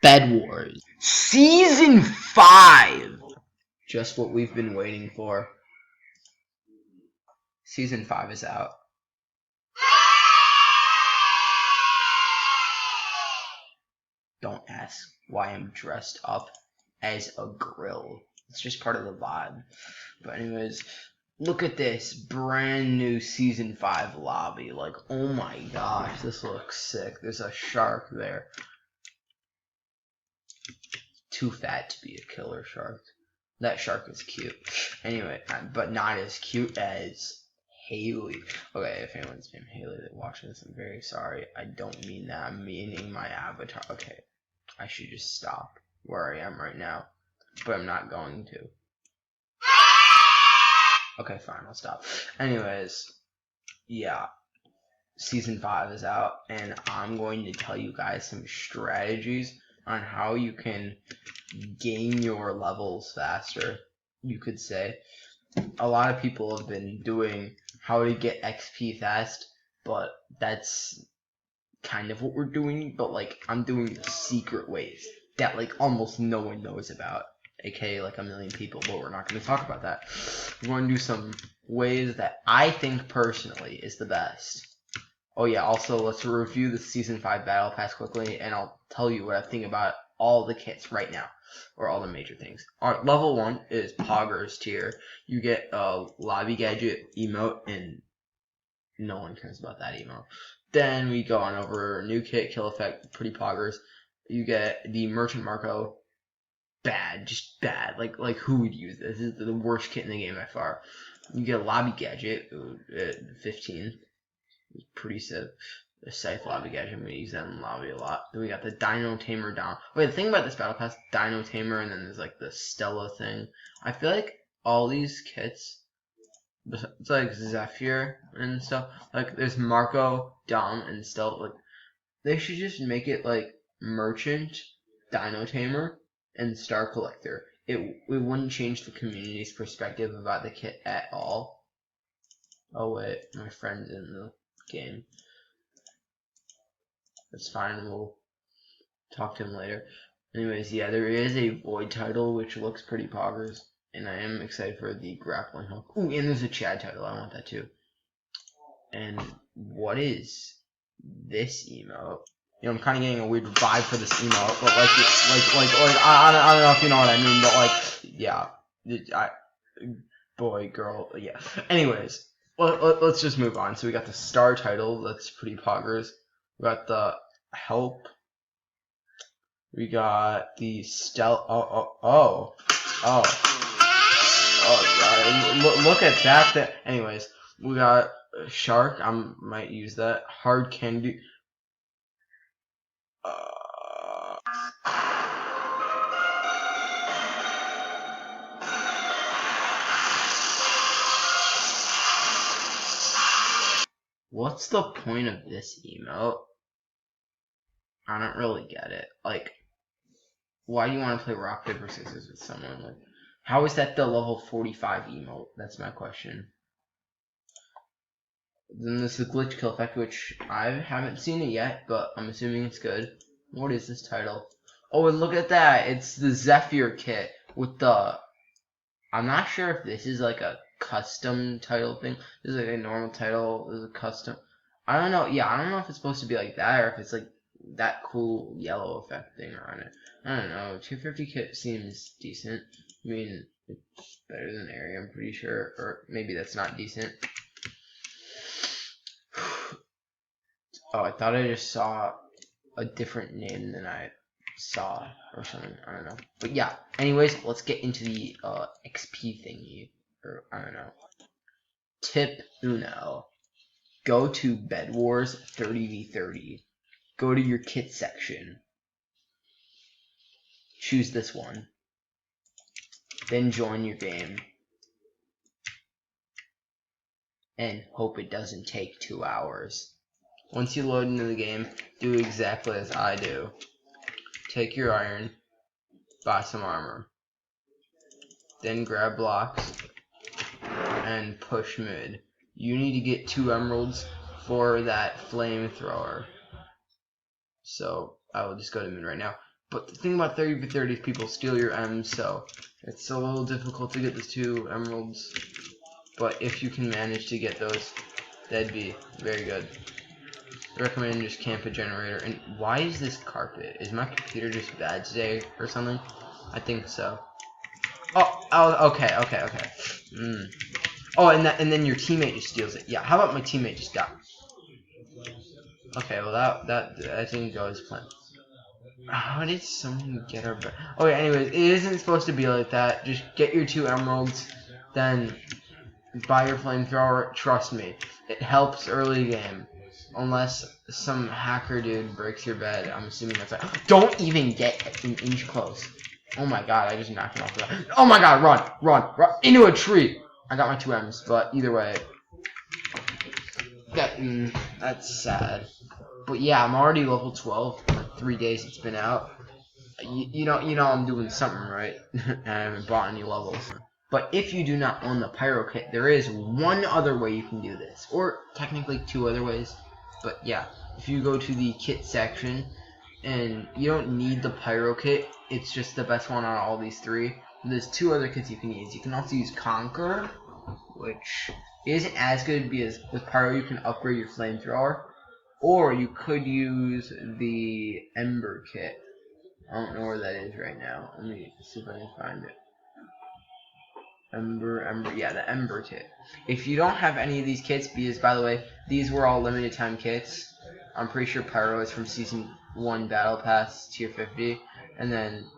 Bedwars. Season 5! Just what we've been waiting for. Season 5 is out. Don't ask why I'm dressed up as a grill. It's just part of the vibe. But anyways, look at this brand new Season 5 lobby. Like, oh my gosh, this looks sick. There's a shark there. Too fat to be a killer shark. That shark is cute. Anyway, but not as cute as Haley. Okay, if anyone's named Haley that watching this, I'm very sorry. I don't mean that. I'm meaning my avatar. Okay, I should just stop where I am right now. But I'm not going to. Okay, fine, I'll stop. Anyways, yeah. Season 5 is out, and I'm going to tell you guys some strategies on how you can gain your levels faster, you could say. A lot of people have been doing how to get XP fast, but that's kind of what we're doing, but like I'm doing secret ways that like almost no one knows about, aka like a million people, but we're not going to talk about that. We're going to do some ways that I think personally is the best. Oh yeah, also let's review the Season 5 Battle Pass quickly, and I'll tell you what I think about all the kits right now, or all the major things. Alright, level 1 is Poggers tier. You get a Lobby Gadget emote, and no one cares about that emote. Then we go on over new kit, kill effect, pretty Poggers. You get the Merchant Marco, bad, just bad. Like who would use this? This is the worst kit in the game by far. You get a Lobby Gadget, 15. It's pretty sick. The Scythe Lobby Gadget, I'm going to use that in the lobby a lot. Then we got the Dino Tamer down. Wait, the thing about this battle pass, Dino Tamer, and then there's like the Stella thing. I feel like all these kits, it's like Zephyr and stuff, like there's Marco, Dom, and Stella, like, they should just make it like Merchant, Dino Tamer, and Star Collector. It wouldn't change the community's perspective about the kit at all. Oh wait, my friend's in the game. That's fine, we'll talk to him later. Anyways, yeah, there is a Void title, which looks pretty poggers, and I am excited for the grappling hook. Ooh, and there's a Chad title, I want that too. And what is this emote? You know, I'm kind of getting a weird vibe for this emote, but like I don't know if you know what I mean, but like, yeah, boy, girl, yeah. Anyways, let's just move on. So we got the star title, that's pretty poggers. We got the help. We got the look at that. Anyways, we got shark. I might use that. Hard candy. What's the point of this emote? I don't really get it. Like, why do you want to play rock, paper, scissors with someone? Like, how is that the level 45 emote? That's my question. Then there's the glitch kill effect, which I haven't seen it yet, but I'm assuming it's good. What is this title? Oh, and look at that! It's the Zephyr kit with the... I'm not sure if this is like a custom title thing. This is like a normal title. This is a custom... I don't know. Yeah, I don't know if it's supposed to be like that, or if it's like that cool yellow effect thing on it. I don't know. 250 kit seems decent. I mean, it's better than Area, I'm pretty sure. Or maybe that's not decent. Oh, I thought I just saw a different name than I saw or something. I don't know. But yeah, anyways, let's get into the XP thingy. Or, I don't know. Tip uno. Go to Bedwars 30v30. Go to your kit section. Choose this one. Then join your game. And hope it doesn't take 2 hours. Once you load into the game, do exactly as I do. Take your iron, buy some armor. Then grab blocks and push mid. You need to get 2 emeralds for that flamethrower. So I will just go to mid right now. But the thing about 30v30 is people steal your M's, so it's a little difficult to get the 2 emeralds. But if you can manage to get those, that'd be very good. I recommend just camp a generator. And why is this carpet? Is my computer just bad today or something? I think so. Oh, okay. Oh, and then your teammate just steals it. Yeah, how about my teammate just got? Okay, well that didn't go as planned. How did someone get our back? Okay, anyways, it isn't supposed to be like that. Just get your 2 emeralds, then buy your flamethrower. Trust me, it helps early game. Unless some hacker dude breaks your bed. I'm assuming that's like, don't even get an inch close. Oh my god, I just knocked him off the bed. Oh my god, run into a tree. I got my 2 M's, but either way, that's sad. But yeah, I'm already level 12. Like 3 days it's been out. You know I'm doing something right. I haven't bought any levels. But if you do not own the pyro kit, there is one other way you can do this, or technically 2 other ways. But yeah, if you go to the kit section, and you don't need the pyro kit, it's just the best one out of all these 3. There's 2 other kits you can use. You can also use Conquer, which isn't as good because with pyro you can upgrade your flamethrower. Or you could use the Ember kit. I don't know where that is right now. Let me see if I can find it. Ember, yeah, the Ember kit. If you don't have any of these kits, because by the way, these were all limited time kits. I'm pretty sure Pyro is from Season 1 Battle Pass, Tier 50. And then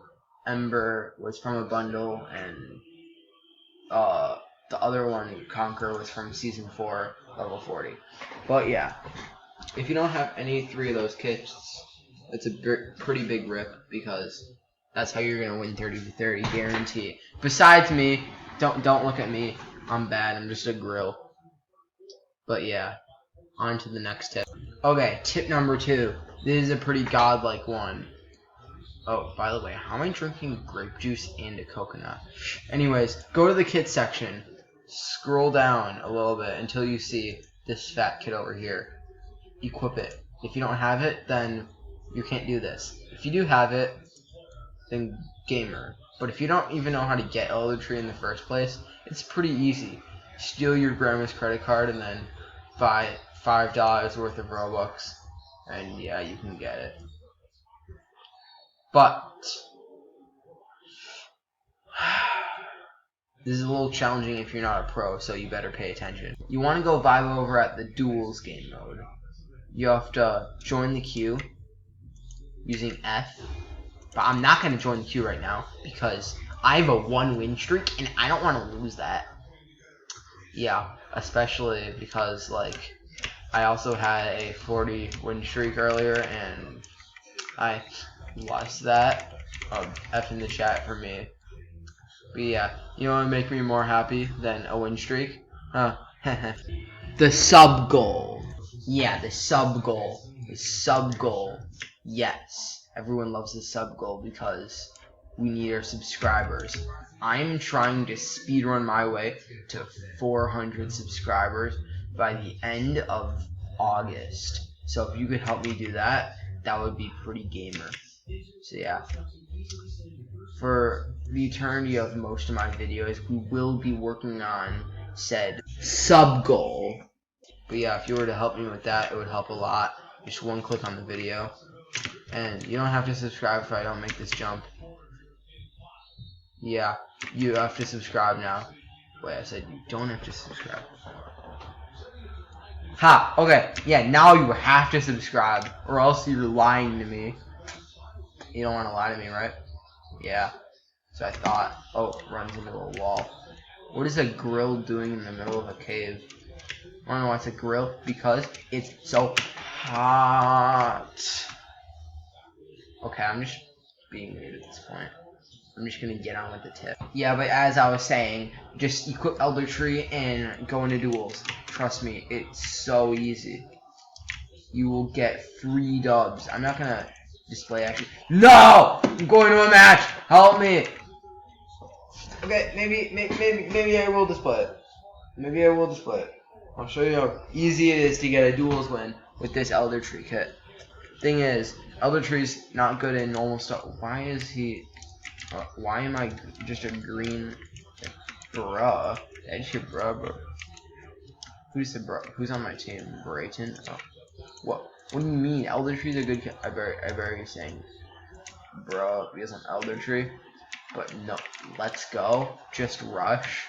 Ember was from a bundle, and the other one, Conquer, was from Season 4, Level 40. But yeah. If you don't have any 3 of those kits, it's a pretty big rip, because that's how you're gonna win 30v30, guarantee. Besides me, don't look at me. I'm bad. I'm just a grill. But yeah, on to the next tip. Okay, tip number 2. This is a pretty godlike one. Oh, by the way, how am I drinking grape juice and a coconut? Anyways, go to the kit section. Scroll down a little bit until you see this fat kid over here. Equip it. If you don't have it, then you can't do this. If you do have it, then gamer. But if you don't even know how to get Elder Tree in the first place, it's pretty easy. Steal your grandma's credit card and then buy $5 worth of Robux, and yeah, you can get it. But this is a little challenging if you're not a pro, so you better pay attention. You want to go vibe over at the duels game mode. You have to join the queue using F. But I'm not going to join the queue right now because I have a 1 win streak and I don't want to lose that. Yeah, especially because like I also had a 40 win streak earlier and I lost that. F in the chat for me. But yeah, you know what would make me more happy than a win streak? Huh? The sub goal. Yeah, the sub goal. The sub goal. Yes. Everyone loves the sub goal because we need our subscribers. I'm trying to speedrun my way to 400 subscribers by the end of August. So if you could help me do that, that would be pretty gamer. So yeah. For the eternity of most of my videos, we will be working on said sub goal. But yeah, if you were to help me with that, it would help a lot. Just 1 click on the video. And you don't have to subscribe if I don't make this jump. Yeah, you have to subscribe now. Wait, I said you don't have to subscribe. Ha! Okay, yeah, now you have to subscribe, or else you're lying to me. You don't want to lie to me, right? Yeah. So I thought, oh, runs into a wall. What is a grill doing in the middle of a cave? I don't know why it's a grill, because it's so hot. Okay, I'm just being weird at this point. I'm just gonna get on with the tip. Yeah, but as I was saying, just equip Elder Tree and go into duels. Trust me, it's so easy. You will get free dubs. I'm not gonna display actually. No! I'm going to a match! Help me! Okay, maybe I will display it. Maybe I will display it. I'll show you how easy it is to get a duels win with this Elder Tree kit. Thing is, Elder Tree's not good in normal stuff. Why is he? Why am I just a green? Bruh. Did I just hear bruh? Who's the bruh? Who's on my team? Brayton? Oh. What do you mean? Elder Tree's a good. I better be saying bruh because I'm Elder Tree. But no, let's go. Just rush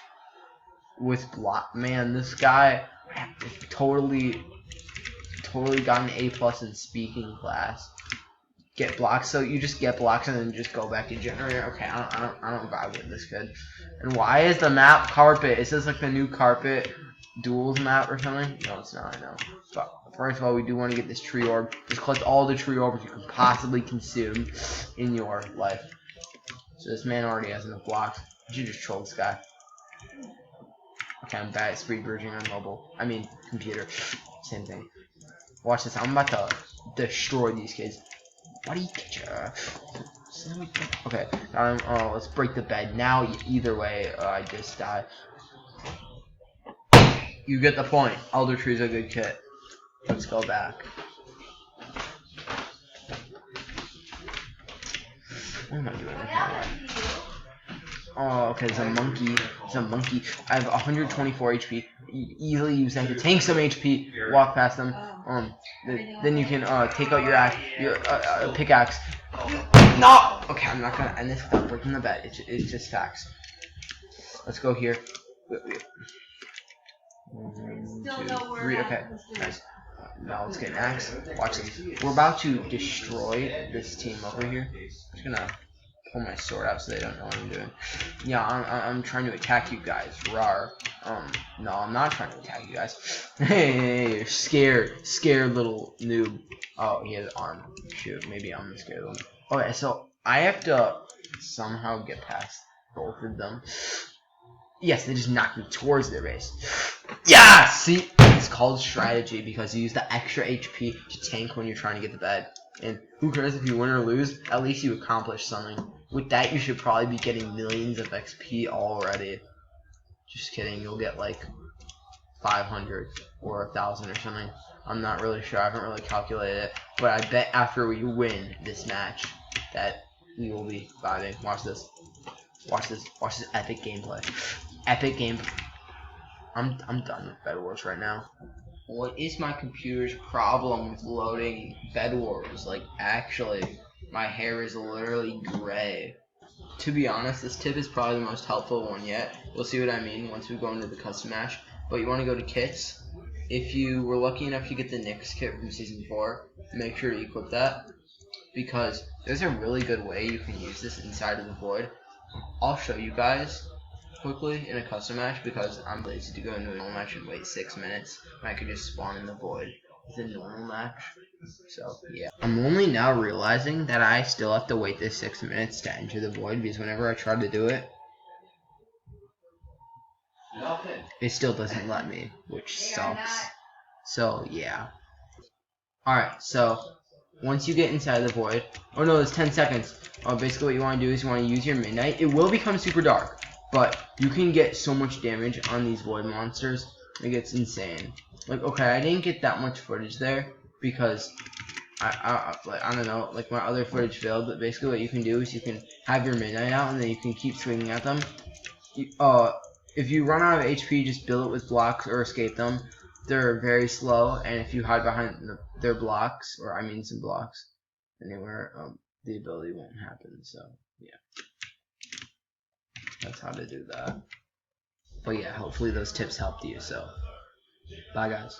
with block. Man, this guy totally got an A+ in speaking class. Get blocks, so you just get blocks and then just go back to generator. Okay, I don't vibe with this kid. And why is the map carpet? Is this like the new carpet duels map or something? No, it's not. I know. But first of all, we do want to get this tree orb. Just collect all the tree orbs you can possibly consume in your life. So this man already has enough blocks. You should just troll this guy. Okay, I'm bad at speed bridging on mobile. I mean, computer. Same thing. Watch this. I'm about to destroy these kids. What do you get your... Okay, let's break the bed. Now, either way, I just die. You get the point. Elder Tree's a good kit. Let's go back. What am I doing with my life? Oh, okay, there's a monkey. I have 124 HP. Easily use that to tank some HP. Walk past them. Then you can take out your pickaxe. No. Okay, I'm not gonna end this without breaking the bed. It's just facts. Let's go here. Wait. 1, 2, 3. Okay, nice. Now let's get an axe. Watch this. We're about to destroy this team over here. I'm just gonna pull my sword out so they don't know what I'm doing. Yeah, I'm trying to attack you guys. Rawr. No, I'm not trying to attack you guys. Hey, you're scared little noob. Oh, he has arm. Shoot, maybe I'm the scared one. Okay, so I have to somehow get past both of them. Yes, they just knocked me towards their base. Yeah, see, it's called strategy because you use the extra HP to tank when you're trying to get the bed. And who cares if you win or lose? At least you accomplished something. With that, you should probably be getting millions of XP already. Just kidding, you'll get like 500 or 1,000 or something. I'm not really sure. I haven't really calculated it, but I bet after we win this match that we will be vibing. Watch this. Watch this epic gameplay. Epic game. I'm done with bedwars right now. What is my computer's problem with loading bedwars? Like, actually, my hair is literally gray. To be honest, this tip is probably the most helpful one yet. You'll see what I mean once we go into the custom match. But you want to go to kits. If you were lucky enough to get the Nyx kit from Season 4, make sure to equip that. Because there's a really good way you can use this inside of the void. I'll show you guys quickly in a custom match because I'm lazy to go into a normal match and wait 6 minutes. I could just spawn in the void with a normal match. So, yeah. I'm only now realizing that I still have to wait this 6 minutes to enter the void because whenever I try to do it, it still doesn't let me, which sucks. So, yeah. Alright, so once you get inside the void, oh no, there's 10 seconds. Basically what you want to do is you want to use your midnight. It will become super dark, but you can get so much damage on these void monsters. Like, it's insane. Like, okay, I didn't get that much footage there because I don't know, like my other footage failed, but basically what you can do is you can have your midnight out and then you can keep swinging at them. If you run out of HP, just build it with blocks or escape them. They're very slow, and if you hide behind their blocks, or I mean some blocks, anywhere, the ability won't happen. So yeah, that's how to do that. But yeah, hopefully those tips helped you. So bye guys.